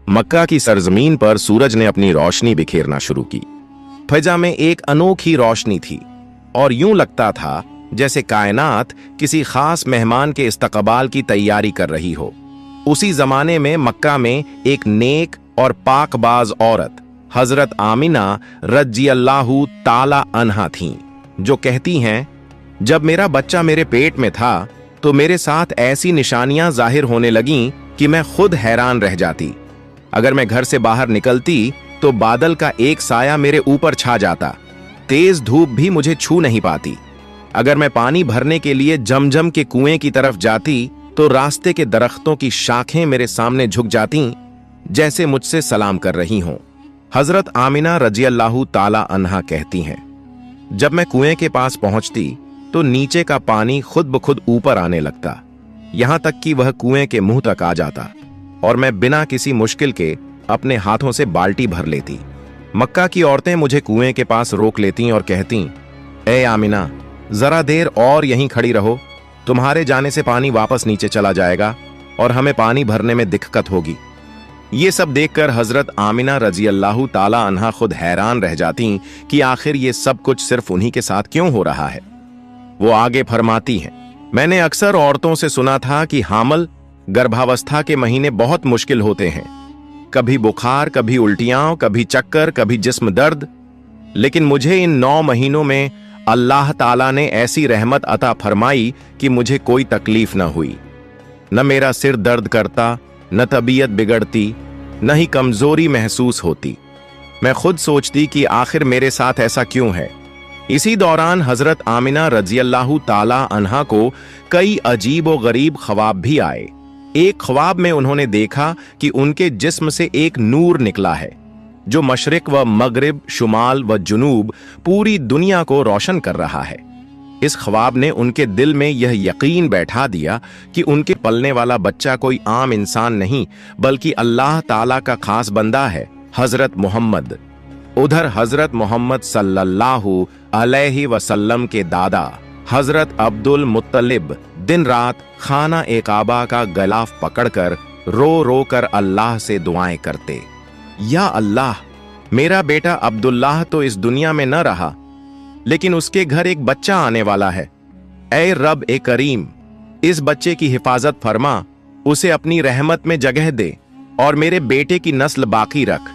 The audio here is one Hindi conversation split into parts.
मक्का की सरजमीन पर सूरज ने अपनी रोशनी बिखेरना शुरू की। फ़ज़ा में एक अनोखी रोशनी थी और यूं लगता था जैसे कायनात किसी खास मेहमान के इस्तकबाल की तैयारी कर रही हो। उसी जमाने में मक्का में एक नेक और पाकबाज औरत हजरत आमिना रज़ियल्लाहु ताला अन्हा थीं, जो कहती हैं, जब मेरा बच्चा मेरे पेट में था तो मेरे साथ ऐसी निशानियां जाहिर होने लगीं कि मैं खुद हैरान रह जाती। अगर मैं घर से बाहर निकलती तो बादल का एक साया मेरे ऊपर छा जाता, तेज धूप भी मुझे छू नहीं पाती। अगर मैं पानी भरने के लिए जमजम के कुएं की तरफ जाती तो रास्ते के दरख्तों की शाखें मेरे सामने झुक जातीं, जैसे मुझसे सलाम कर रही हों। हजरत आमिना रज़ियल्लाहु ताला अन्हा कहती हैं, जब मैं कुएं के पास पहुंचती तो नीचे का पानी खुद ब खुद ऊपर आने लगता, यहां तक कि वह कुएं के मुंह तक आ जाता और मैं बिना किसी मुश्किल के अपने हाथों से बाल्टी भर लेती। मक्का की औरतें मुझे कुएं के पास रोक लेती और कहती, ए आमिना, जरा देर और यहीं खड़ी रहो, तुम्हारे जाने से पानी वापस नीचे चला जाएगा और हमें पानी भरने में दिक्कत होगी। ये सब देखकर हजरत आमिना रज़ियल्लाहु ताला अन्हा खुद हैरान रह जाती कि आखिर ये सब कुछ सिर्फ उन्हीं के साथ क्यों हो रहा है। वो आगे फरमाती हैं, मैंने अक्सर औरतों से सुना था कि हामल गर्भावस्था के महीने बहुत मुश्किल होते हैं, कभी बुखार, कभी उल्टियां, कभी चक्कर, कभी जिस्म दर्द, लेकिन मुझे इन 9 महीनों में अल्लाह ताला ने ऐसी रहमत अता फरमाई कि मुझे कोई तकलीफ न हुई। न मेरा सिर दर्द करता, न तबीयत बिगड़ती, न ही कमजोरी महसूस होती। मैं खुद सोचती कि आखिर मेरे साथ ऐसा क्यों है। इसी दौरान हजरत आमिना रज़ियल्लाहु ताला अन्हा को कई अजीब व गरीब ख्वाब भी आए। एक ख्वाब में उन्होंने देखा कि उनके जिस्म से एक नूर निकला है जो मशरिक व मगरिब, शुमाल व जुनूब पूरी दुनिया को रोशन कर रहा है। इस ख्वाब ने उनके दिल में यह यकीन बैठा दिया कि उनके पलने वाला बच्चा कोई आम इंसान नहीं बल्कि अल्लाह ताला का खास बंदा है, हजरत मोहम्मद। उधर हजरत मोहम्मद सल्लल्लाहु अलैहि वसल्लम के दादा हजरत अब्दुल मुत्तलिब दिन रात खाना ए काबा का गलाफ पकड़कर रो रो कर अल्लाह से दुआएं करते, या अल्लाह, मेरा बेटा अब्दुल्लाह तो इस दुनिया में न रहा, लेकिन उसके घर एक बच्चा आने वाला है। ऐ रब ए करीम, इस बच्चे की हिफाजत फरमा, उसे अपनी रहमत में जगह दे और मेरे बेटे की नस्ल बाकी रख।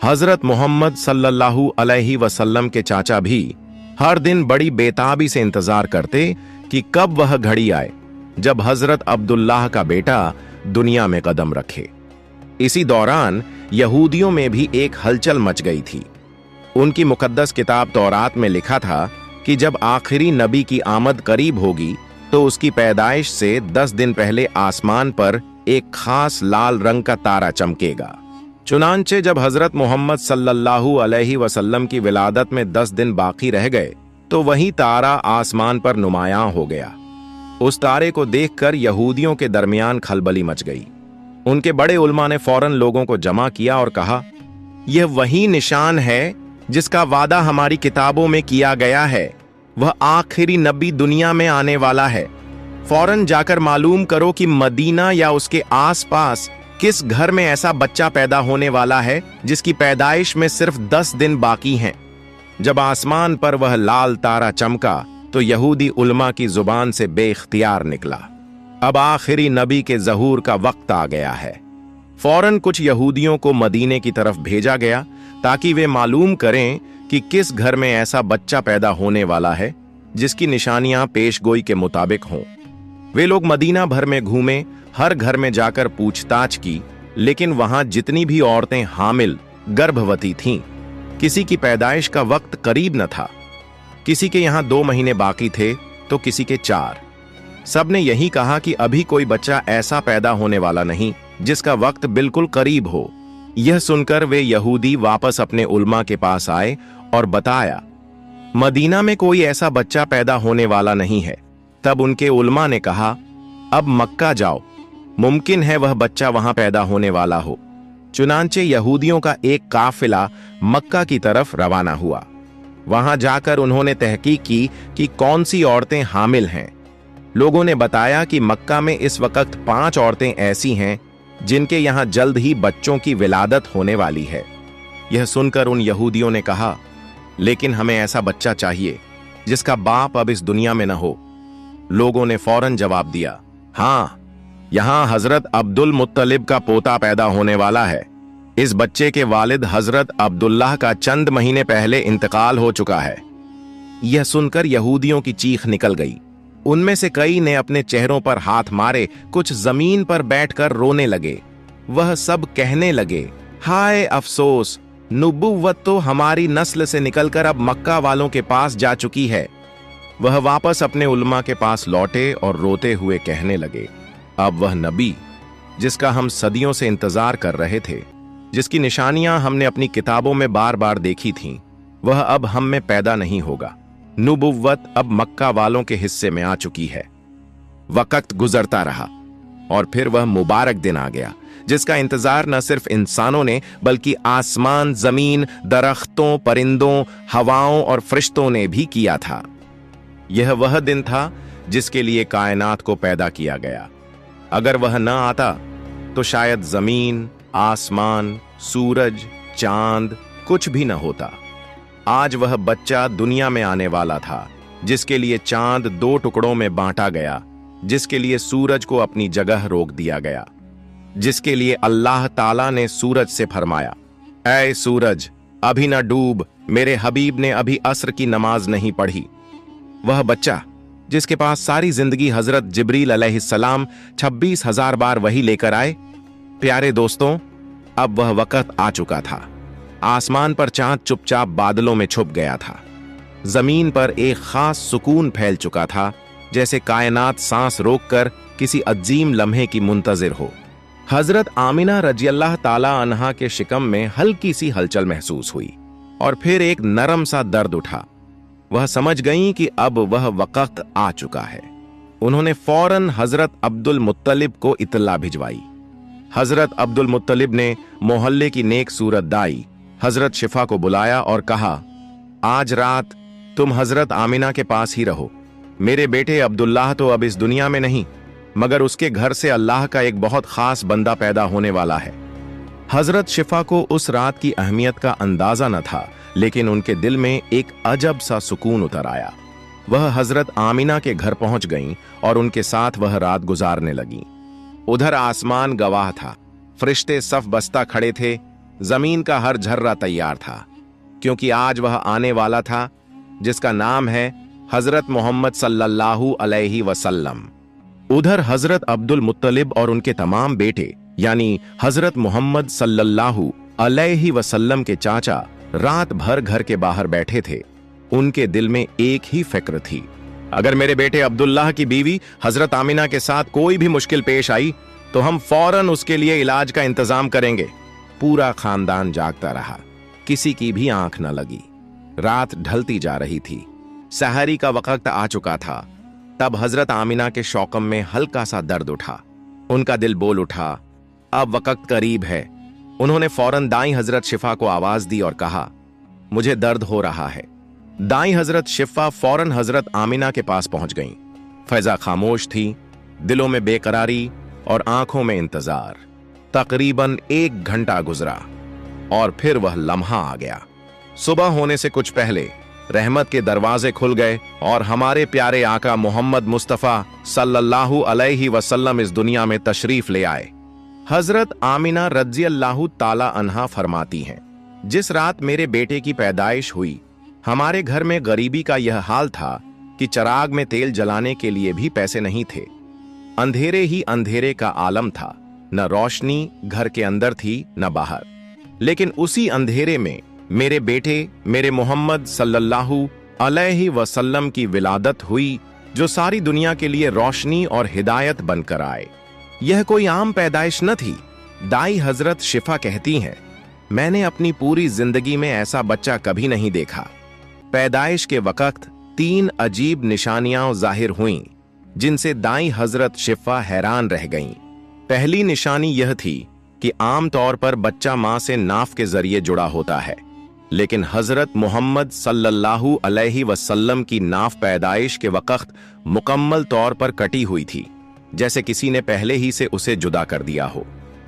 हजरत मोहम्मद सल्लल्लाहु अलैहि वसल्लम के चाचा भी हर दिन बड़ी बेताबी से इंतजार करते कि कब वह घड़ी आए जब हजरत अब्दुल्लाह का बेटा दुनिया में कदम रखे। इसी दौरान यहूदियों में भी एक हलचल मच गई थी। उनकी मुकद्दस किताब तौरात में लिखा था कि जब आखिरी नबी की आमद करीब होगी तो उसकी पैदाइश से 10 दिन पहले आसमान पर एक खास लाल रंग का तारा चमकेगा। चुनांचे जब हजरत मोहम्मद सल्लल्लाहु अलैहि वसल्लम की विलादत में 10 दिन बाकी रह गए तो वही तारा आसमान पर नुमायां हो गया। उस तारे को देखकर यहूदियों के दरमियान खलबली मच गई। उनके बड़े उलमा ने फौरन लोगों को जमा किया और कहा, यह वही निशान है जिसका वादा हमारी किताबों में किया गया है। वह आखिरी नबी दुनिया में आने वाला है। फौरन जाकर मालूम करो कि मदीना या उसके आसपास किस घर में ऐसा बच्चा पैदा होने वाला है जिसकी पैदाइश में सिर्फ 10 दिन बाकी हैं। जब आसमान पर वह लाल तारा चमका तो यहूदी उलमा की जुबान से बेख्तियार निकला, अब आखिरी नबी के ज़हूर का वक्त आ गया है। फौरन कुछ यहूदियों को मदीने की तरफ भेजा गया ताकि वे मालूम करें कि किस घर में ऐसा बच्चा पैदा होने वाला है जिसकी निशानियां पेशगोई के मुताबिक हों। वे लोग मदीना भर में घूमे, हर घर में जाकर पूछताछ की, लेकिन वहां जितनी भी औरतें हामिल गर्भवती थीं, किसी की पैदाइश का वक्त करीब न था। किसी के यहां 2 महीने बाकी थे तो किसी के 4। सब ने यही कहा कि अभी कोई बच्चा ऐसा पैदा होने वाला नहीं जिसका वक्त बिल्कुल करीब हो। यह सुनकर वे यहूदी वापस अपने उलमा के पास आए और बताया, मदीना में कोई ऐसा बच्चा पैदा होने वाला नहीं है। तब उनके उलमा ने कहा, अब मक्का जाओ, मुमकिन है वह बच्चा वहां पैदा होने वाला हो। चुनांचे यहूदियों का एक काफिला मक्का की तरफ रवाना हुआ। वहां जाकर उन्होंने तहकीक की कि कौन सी औरतें हामिल हैं। लोगों ने बताया कि मक्का में इस वक्त 5 औरतें ऐसी हैं जिनके यहां जल्द ही बच्चों की विलादत होने वाली है। यह सुनकर उन यहूदियों ने कहा, लेकिन हमें ऐसा बच्चा चाहिए जिसका बाप अब इस दुनिया में न हो। लोगों ने फौरन जवाब दिया, हाँ, यहां हजरत अब्दुल मुत्तलिब का पोता पैदा होने वाला है। इस बच्चे के वालिद हजरत अब्दुल्लाह का चंद महीने पहले इंतकाल हो चुका है। यह सुनकर यहूदियों की चीख निकल गई। उनमें से कई ने अपने चेहरों पर हाथ मारे, कुछ जमीन पर बैठकर रोने लगे। वह सब कहने लगे, हाय अफसोस, नुबुव्वत तो हमारी नस्ल से निकलकर अब मक्का वालों के पास जा चुकी है। वह वापस अपने उलमा के पास लौटे और रोते हुए कहने लगे, अब वह नबी जिसका हम सदियों से इंतजार कर रहे थे, जिसकी निशानियां हमने अपनी किताबों में बार बार देखी थीं, वह अब हम में पैदा नहीं होगा। नुबुव्वत अब मक्का वालों के हिस्से में आ चुकी है। वक्त गुजरता रहा और फिर वह मुबारक दिन आ गया जिसका इंतजार न सिर्फ इंसानों ने बल्कि आसमान, जमीन, दरख्तों, परिंदों, हवाओं और फरिश्तों ने भी किया था। यह वह दिन था जिसके लिए कायनात को पैदा किया गया। अगर वह न आता तो शायद जमीन, आसमान, सूरज, चांद कुछ भी न होता। आज वह बच्चा दुनिया में आने वाला था जिसके लिए चांद 2 टुकड़ों में बांटा गया, जिसके लिए सूरज को अपनी जगह रोक दिया गया, जिसके लिए अल्लाह ताला ने सूरज से फरमाया, ऐ सूरज अभी न डूब, मेरे हबीब ने अभी असर की नमाज नहीं पढ़ी। वह बच्चा जिसके पास सारी जिंदगी हजरत जिब्रील अलैहिस्सलाम 26,000 बार वही लेकर आए। प्यारे दोस्तों, अब वह वक्त आ चुका था। आसमान पर चांद चुपचाप बादलों में छुप गया था। जमीन पर एक खास सुकून फैल चुका था, जैसे कायनात सांस रोककर किसी अजीम लम्हे की मुंतजिर हो। हजरत आमिना रजियल्लाह ताला अन्हा के शिकम में हल्की सी हलचल महसूस हुई और फिर एक नरम सा दर्द उठा। वह समझ गईं कि अब वह वक्त आ चुका है। उन्होंने फौरन हजरत अब्दुल मुत्तलिब को इत्तला भिजवाई। हजरत अब्दुल मुत्तलिब ने मोहल्ले की नेक सूरत दाई हजरत शिफा को बुलाया और कहा, आज रात तुम हजरत आमिना के पास ही रहो। मेरे बेटे अब्दुल्लाह तो अब इस दुनिया में नहीं, मगर उसके घर से अल्लाह का एक बहुत खास बंदा पैदा होने वाला है। हजरत शिफा को उस रात की अहमियत का अंदाजा न था, लेकिन उनके दिल में एक अजब सा सुकून उतर आया। वह हजरत आमिना के घर पहुंच गईं और उनके साथ वह रात गुजारने लगीं। उधर आसमान गवाह था, फरिश्ते सफ बस्ता खड़े थे, जमीन का हर झर्रा तैयार था, क्योंकि आज वह आने वाला था जिसका नाम है हजरत मोहम्मद सल्लल्लाहु अलैहि वसल्लम। उधर हजरत अब्दुल मुत्तलिब और उनके तमाम बेटे यानी हजरत मोहम्मद सल्लल्लाहु अलैहि वसल्लम के चाचा रात भर घर के बाहर बैठे थे। उनके दिल में एक ही फिक्र थी, अगर मेरे बेटे अब्दुल्लाह की बीवी हजरत आमिना के साथ कोई भी मुश्किल पेश आई तो हम फौरन उसके लिए इलाज का इंतजाम करेंगे। पूरा खानदान जागता रहा, किसी की भी आंख न लगी। रात ढलती जा रही थी, सहरी का वक्त आ चुका था। तब हजरत आमिना के शौकम में हल्का सा दर्द उठा। उनका दिल बोल उठा, अब वक्त करीब है। उन्होंने फौरन दाई हजरत शिफा को आवाज दी और कहा, मुझे दर्द हो रहा है। दाई हजरत शिफा फौरन हजरत आमिना के पास पहुंच गईं। फैजा खामोश थी, दिलों में बेकरारी और आंखों में इंतजार। तकरीबन 1 घंटा गुजरा और फिर वह लम्हा आ गया। सुबह होने से कुछ पहले रहमत के दरवाजे खुल गए और हमारे प्यारे आका मोहम्मद मुस्तफा सल्लल्लाहु अलैहि वसल्लम इस दुनिया में तशरीफ ले आए। हजरत आमिना रज़ियल्लाहु ताला अन्हा फरमाती हैं, जिस रात मेरे बेटे की पैदाइश हुई, हमारे घर में गरीबी का यह हाल था कि चिराग में तेल जलाने के लिए भी पैसे नहीं थे। अंधेरे ही अंधेरे का आलम था, न रोशनी घर के अंदर थी न बाहर। लेकिन उसी अंधेरे में मेरे बेटे मेरे मोहम्मद सल्लल्लाहु अलैहि वसल्लम की विलादत हुई, जो सारी दुनिया के लिए रोशनी और हिदायत बनकर आए। यह कोई आम पैदाइश न थी। दाई हजरत शिफा कहती हैं, मैंने अपनी पूरी जिंदगी में ऐसा बच्चा कभी नहीं देखा। पैदाइश के वक्त 3 अजीब निशानियां जाहिर हुईं, जिनसे दाई हजरत शिफा हैरान रह गईं। पहली निशानी यह थी कि आम तौर पर बच्चा मां से नाफ के जरिए जुड़ा होता है, लेकिन हजरत मोहम्मद सल्लल्लाहु अलैहि वसल्लम की नाफ पैदाइश के वक्त मुकम्मल तौर पर कटी हुई थी, जैसे किसी ने पहले ही से उसे जुदा कर दिया हो।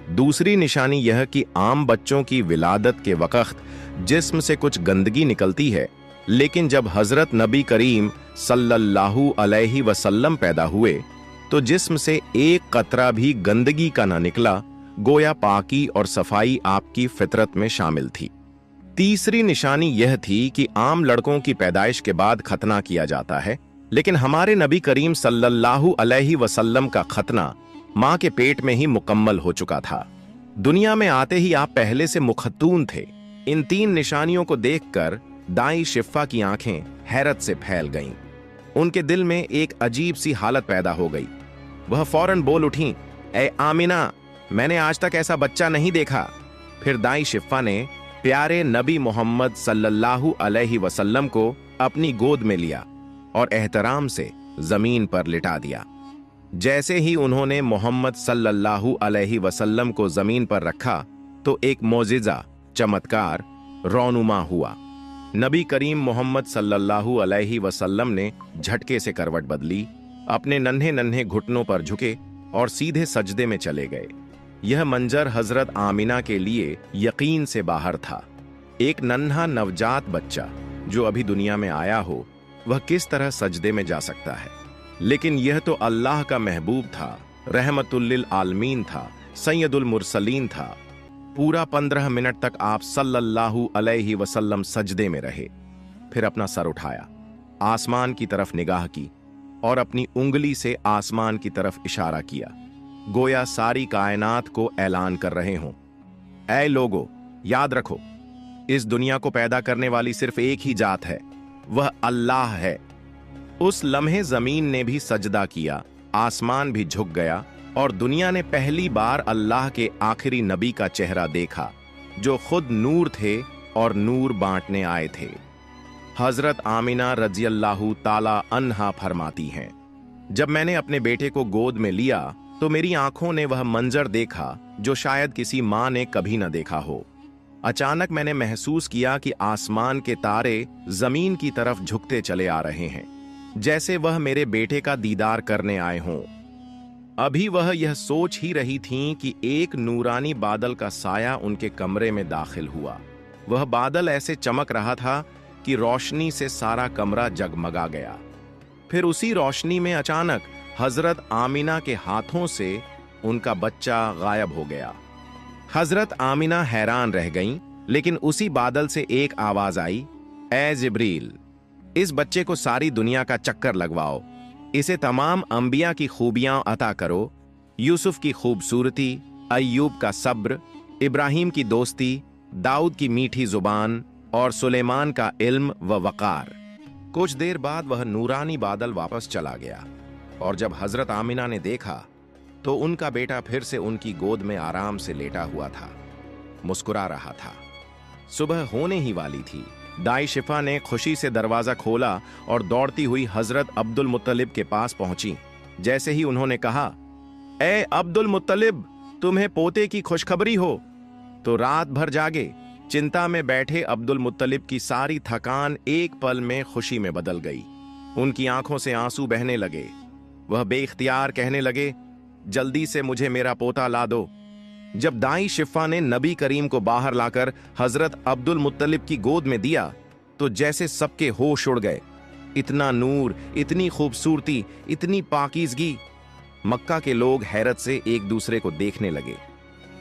दूसरी निशानी यह कि आम बच्चों की विलादत के वक्त जिस्म से कुछ गंदगी निकलती है, लेकिन जब हजरत नबी करीम सल्लल्लाहु अलैहि वसल्लम पैदा हुए तो जिस्म से एक कतरा भी गंदगी का ना निकला, गोया पाकी और सफाई आपकी फितरत में शामिल थी। तीसरी निशानी यह थी कि आम लड़कों की पैदाइश के बाद खतना किया जाता है, लेकिन हमारे नबी करीम सल्लल्लाहु अलैहि वसल्लम का खतना मां के पेट में ही मुकम्मल हो चुका था। दुनिया में आते ही आप पहले से मुखतून थे। इन तीन निशानियों को देखकर दाई शिफ़ा की आंखें हैरत से फैल गईं। उनके दिल में एक अजीब सी हालत पैदा हो गई। वह फौरन बोल उठी, ए आमिना, मैंने आज तक ऐसा बच्चा नहीं देखा। फिर दाई शिफ़ा ने प्यारे नबी मोहम्मद सल्लल्लाहु अलैहि वसल्लम को अपनी गोद में लिया और एहतराम से जमीन पर लिटा दिया। जैसे ही उन्होंने मोहम्मद सल्लल्लाहु अलैहि वसल्लम को जमीन पर रखा तो एक मोजिजा, चमत्कार रौनुमा हुआ। नबी करीम मोहम्मद सल्लल्लाहु अलैहि वसल्लम ने झटके से करवट बदली, अपने नन्हे नन्हे घुटनों पर झुके और सीधे सजदे में चले गए। यह मंजर हजरत आमिना के लिए यकीन से बाहर था। एक नन्हा नवजात बच्चा जो अभी दुनिया में आया हो, वह किस तरह सजदे में जा सकता है? लेकिन यह तो अल्लाह का महबूब था, रहमतुल लिल आलमीन था, सैयदुल मुरसलीन था। पूरा 15 मिनट तक आप सल्लल्लाहु अलैहि वसल्लम सजदे में रहे। फिर अपना सर उठाया, आसमान की तरफ निगाह की और अपनी उंगली से आसमान की तरफ इशारा किया, गोया सारी कायनात को ऐलान कर रहे हों, ऐ लोगो, याद रखो, इस दुनिया को पैदा करने वाली सिर्फ एक ही जात है, वह अल्लाह है। उस लम्हे जमीन ने भी सजदा किया, आसमान भी झुक गया और दुनिया ने पहली बार अल्लाह के आखिरी नबी का चेहरा देखा, जो खुद नूर थे और नूर बांटने आए थे। हजरत आमिना रज़ियल्लाहु ताला अन्हा फरमाती हैं, जब मैंने अपने बेटे को गोद में लिया तो मेरी आंखों ने वह मंजर देखा जो शायद किसी मां ने कभी न देखा हो। अचानक मैंने महसूस किया कि आसमान के तारे जमीन की तरफ झुकते चले आ रहे हैं, जैसे वह मेरे बेटे का दीदार करने आए हों। अभी वह यह सोच ही रही थीं कि एक नूरानी बादल का साया उनके कमरे में दाखिल हुआ। वह बादल ऐसे चमक रहा था कि रोशनी से सारा कमरा जगमगा गया। फिर उसी रोशनी में अचानक हजरत आमिना के हाथों से उनका बच्चा गायब हो गया। हजरत आमिना हैरान रह गईं, लेकिन उसी बादल से एक आवाज आई, ए जिब्रील, इस बच्चे को सारी दुनिया का चक्कर लगवाओ, इसे तमाम अंबिया की खूबियां अता करो, यूसुफ की खूबसूरती, अय्यूब का सब्र, इब्राहिम की दोस्ती, दाऊद की मीठी जुबान और सुलेमान का इल्म व वकार। कुछ देर बाद वह नूरानी बादल वापस चला गया और जब हजरत आमिना ने देखा तो उनका बेटा फिर से उनकी गोद में आराम से लेटा हुआ था, मुस्कुरा रहा था। सुबह होने ही वाली थी। दाई शिफा ने खुशी से दरवाजा खोला और दौड़ती हुई हजरत अब्दुल मुत्तलिब के पास पहुंची। जैसे ही उन्होंने कहा, ए अब्दुल मुत्तलिब, तुम्हें पोते की खुशखबरी हो, तो रात भर जागे चिंता में बैठे अब्दुल मुत्तलिब की सारी थकान एक पल में खुशी में बदल गई। उनकी आंखों से आंसू बहने लगे। वह बेइख्तियार कहने लगे, जल्दी से मुझे मेरा पोता ला दो। जब दाई शिफा ने नबी करीम को बाहर लाकर हजरत अब्दुल मुत्तलिब की गोद में दिया तो जैसे सबके होश उड़ गए। इतना नूर, इतनी खूबसूरती, इतनी पाकीज़गी। मक्का के लोग हैरत से एक दूसरे को देखने लगे।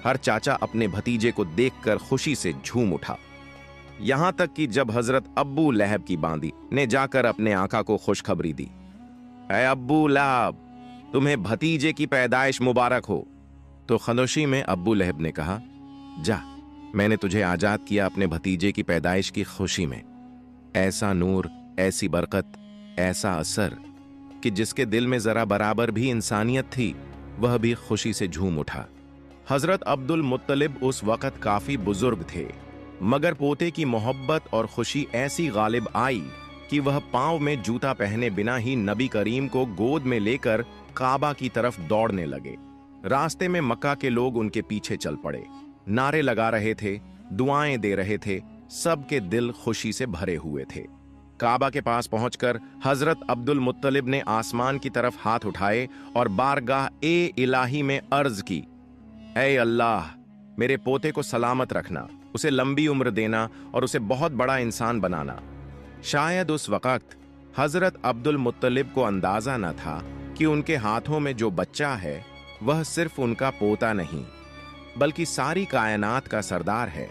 हर चाचा अपने भतीजे को देखकर खुशी से झूम उठा। यहां तक कि जब हजरत अब्बू लहब की बांदी ने जाकर अपने आका को खुशखबरी दी, ऐ अब्बू लहब, तुम्हें भतीजे की पैदाइश मुबारक हो, तो खनोशी में अब्बू लहब ने कहा, जा, मैंने तुझे आजाद किया अपने भतीजे की पैदाइश की खुशी में। ऐसा नूर, ऐसी बरकत, ऐसा असर कि जिसके दिल में जरा बराबर भी इंसानियत थी, वह भी खुशी से झूम उठा। हजरत अब्दुल मुत्तलिब उस वक़्त काफी बुजुर्ग थे, मगर पोते की मोहब्बत और खुशी ऐसी गालिब आई कि वह पांव में जूता पहने बिना ही नबी करीम को गोद में लेकर काबा की तरफ दौड़ने लगे। रास्ते में मक्का के लोग उनके पीछे चल पड़े, नारे लगा रहे थे, दुआएं दे रहे थे, सबके दिल खुशी से भरे हुए थे। काबा के पास पहुंचकर हजरत अब्दुल मुत्तलिब ने आसमान की तरफ हाथ उठाए और बारगाह ए इलाही में अर्ज की, ऐ अल्लाह, मेरे पोते को सलामत रखना, उसे लंबी उम्र देना और उसे बहुत बड़ा इंसान बनाना। शायद उस वक्त हजरत अब्दुल मुत्तलिब को अंदाजा न था कि उनके हाथों में जो बच्चा है वह सिर्फ उनका पोता नहीं बल्कि सारी कायनात का सरदार है।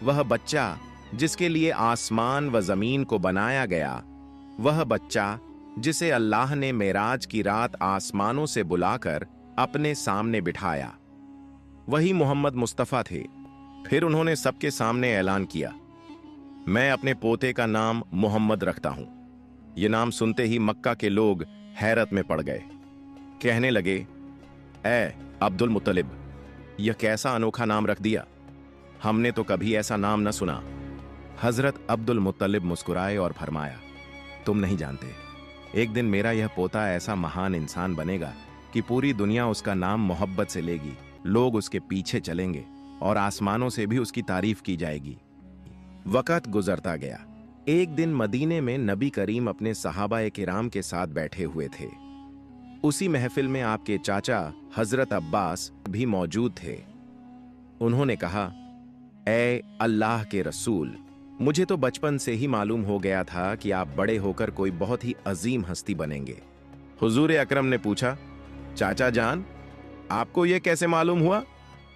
वह बच्चा जिसके लिए आसमान व जमीन को बनाया गया, वह बच्चा जिसे अल्लाह ने मेराज की रात आसमानों से बुलाकर अपने सामने बिठाया, वही मोहम्मद मुस्तफा थे। फिर उन्होंने सबके सामने ऐलान किया, मैं अपने पोते का नाम मोहम्मद रखता हूं। यह नाम सुनते ही मक्का के लोग हैरत में पड़ गए। कहने लगे, ऐ अब्दुल मुत्तलिब, यह कैसा अनोखा नाम रख दिया, हमने तो कभी ऐसा नाम न सुना। हजरत अब्दुल मुत्तलिब मुस्कुराए और फरमाया, तुम नहीं जानते, एक दिन मेरा यह पोता ऐसा महान इंसान बनेगा कि पूरी दुनिया उसका नाम मोहब्बत से लेगी, लोग उसके पीछे चलेंगे और आसमानों से भी उसकी तारीफ की जाएगी। वक्त गुजरता गया। एक दिन मदीने में नबी करीम अपने सहाबा किराम के साथ बैठे हुए थे। उसी महफिल में आपके चाचा हजरत अब्बास भी मौजूद थे। उन्होंने कहा, ऐ अल्लाह के रसूल, मुझे तो बचपन से ही मालूम हो गया था कि आप बड़े होकर कोई बहुत ही अजीम हस्ती बनेंगे। हुजूर अकरम ने पूछा, चाचा जान, आपको यह कैसे मालूम हुआ?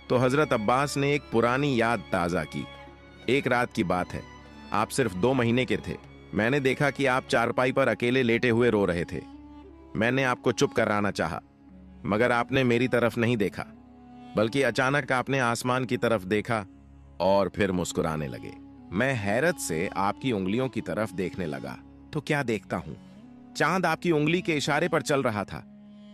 तो हजरत अब्बास ने एक पुरानी याद ताजा की। एक रात की बात है, आप सिर्फ 2 महीने के थे। मैंने देखा कि आप चारपाई पर अकेले लेटे हुए रो रहे थे। मैंने आपको चुप कराना चाहा, मगर आपने मेरी तरफ नहीं देखा, बल्कि अचानक आपने आसमान की तरफ देखा और फिर मुस्कुराने लगे। मैं हैरत से आपकी उंगलियों की तरफ देखने लगा तो क्या देखता हूं, चांद आपकी उंगली के इशारे पर चल रहा था।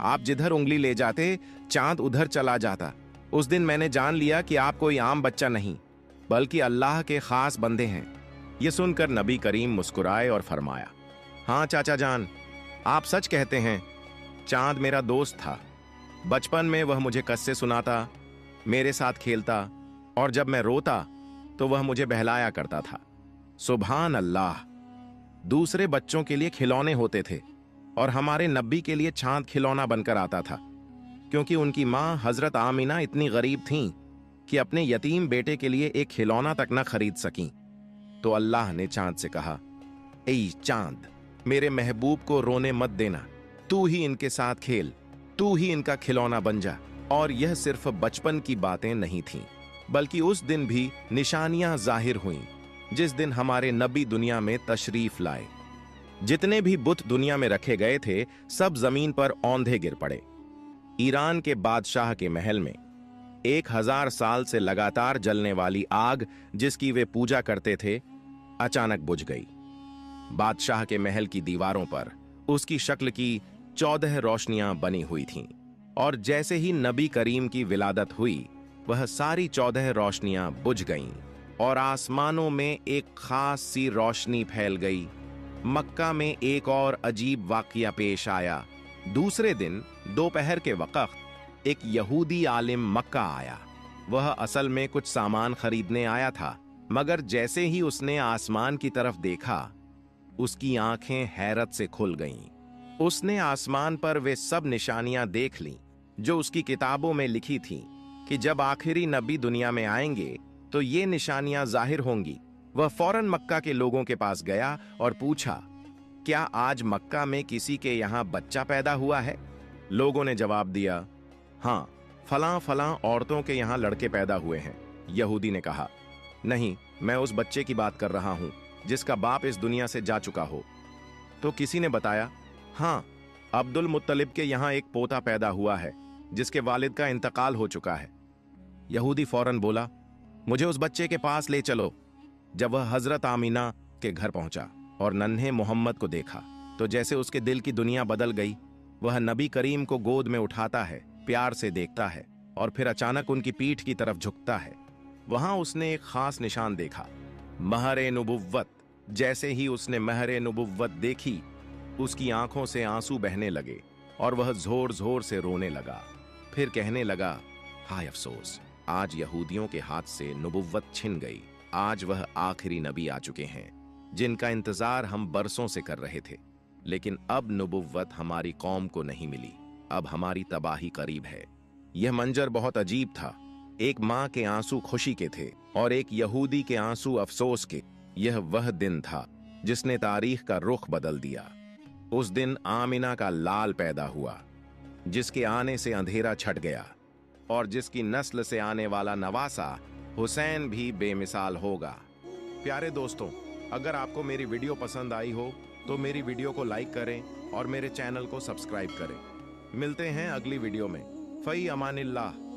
आप जिधर उंगली ले जाते, चांद उधर चला जाता। उस दिन मैंने जान लिया कि आप कोई आम बच्चा नहीं, बल्कि अल्लाह के खास बंदे हैं। यह सुनकर नबी करीम मुस्कुराए और फरमाया, हाँ चाचा जान, आप सच कहते हैं। चांद मेरा दोस्त था। बचपन में वह मुझे कस्से सुनाता, मेरे साथ खेलता, और जब मैं रोता तो वह मुझे बहलाया करता था। सुभान अल्लाह, दूसरे बच्चों के लिए खिलौने होते थे और हमारे नबी के लिए चांद खिलौना बनकर आता था, क्योंकि उनकी मां हजरत आमिना इतनी गरीब थीं कि अपने यतीम बेटे के लिए एक खिलौना तक न खरीद सकीं। तो अल्लाह ने चांद से कहा, ऐ चांद, मेरे महबूब को रोने मत देना, तू ही इनके साथ खेल, तू ही इनका खिलौना बन जा। और यह सिर्फ बचपन की बातें नहीं थीं, बल्कि उस दिन भी निशानियां जाहिर हुईं, जिस दिन हमारे नबी दुनिया में तशरीफ लाए। जितने भी बुत दुनिया में रखे गए थे, सब जमीन पर औंधे गिर पड़े। ईरान के बादशाह के महल में 1000 साल से लगातार जलने वाली आग, जिसकी वे पूजा करते थे, अचानक बुझ गई। बादशाह के महल की दीवारों पर उसकी शक्ल की 14 रोशनियां बनी हुई थीं, और जैसे ही नबी करीम की विलादत हुई, वह सारी 14 रोशनियां बुझ गईं और आसमानों में एक खास सी रोशनी फैल गई। मक्का में एक और अजीब वाकया पेश आया। दूसरे दिन दोपहर के वक्त एक यहूदी आलिम मक्का आया। वह असल में कुछ सामान खरीदने आया था, मगर जैसे ही उसने आसमान की तरफ देखा, उसकी आंखें हैरत से खुल गईं। उसने आसमान पर वे सब निशानियां देख लीं जो उसकी किताबों में लिखी थीं कि जब आखिरी नबी दुनिया में आएंगे तो ये निशानियां जाहिर होंगी। वह फौरन मक्का के लोगों के पास गया और पूछा, क्या आज मक्का में किसी के यहां बच्चा पैदा हुआ है? लोगों ने जवाब दिया, हाँ, फलां फलां औरतों के यहां लड़के पैदा हुए हैं। यहूदी ने कहा, नहीं, मैं उस बच्चे की बात कर रहा हूं जिसका बाप इस दुनिया से जा चुका हो। तो किसी ने बताया, हाँ, अब्दुल मुत्तलिब के यहां एक पोता पैदा हुआ है जिसके वालिद का इंतकाल हो चुका है। यहूदी फौरन बोला, मुझे उस बच्चे के पास ले चलो। जब वह हजरत आमीना के घर पहुंचा और नन्हे मोहम्मद को देखा तो जैसे उसके दिल की दुनिया बदल गई। वह नबी करीम को गोद में उठाता है, प्यार से देखता है और फिर अचानक उनकी पीठ की तरफ झुकता है। वहां उसने एक खास निशान देखा, महरे नुबुव्वत। जैसे ही उसने महरे नुबुव्वत देखी, उसकी आंखों से आंसू बहने लगे और वह जोर जोर से रोने लगा। फिर कहने लगा, हाय अफसोस, आज यहूदियों के हाथ से नुबुव्वत छिन गई। आज वह आखिरी नबी आ चुके हैं जिनका इंतजार हम बरसों से कर रहे थे, लेकिन अब नुबुव्वत हमारी कौम को नहीं मिली। अब हमारी तबाही करीब है। यह मंजर बहुत अजीब था। एक माँ के आंसू खुशी के थे और एक यहूदी के आंसू अफसोस के। यह वह दिन था जिसने तारीख का रुख बदल दिया। उस दिन आमिना का लाल पैदा हुआ, जिसके आने से अंधेरा छट गया और जिसकी नस्ल से आने वाला नवासा हुसैन भी बेमिसाल होगा। प्यारे दोस्तों, अगर आपको मेरी वीडियो पसंद आई हो तो मेरी वीडियो को लाइक करें और मेरे चैनल को सब्सक्राइब करें। मिलते हैं अगली वीडियो में। फई अमानिल्लाह।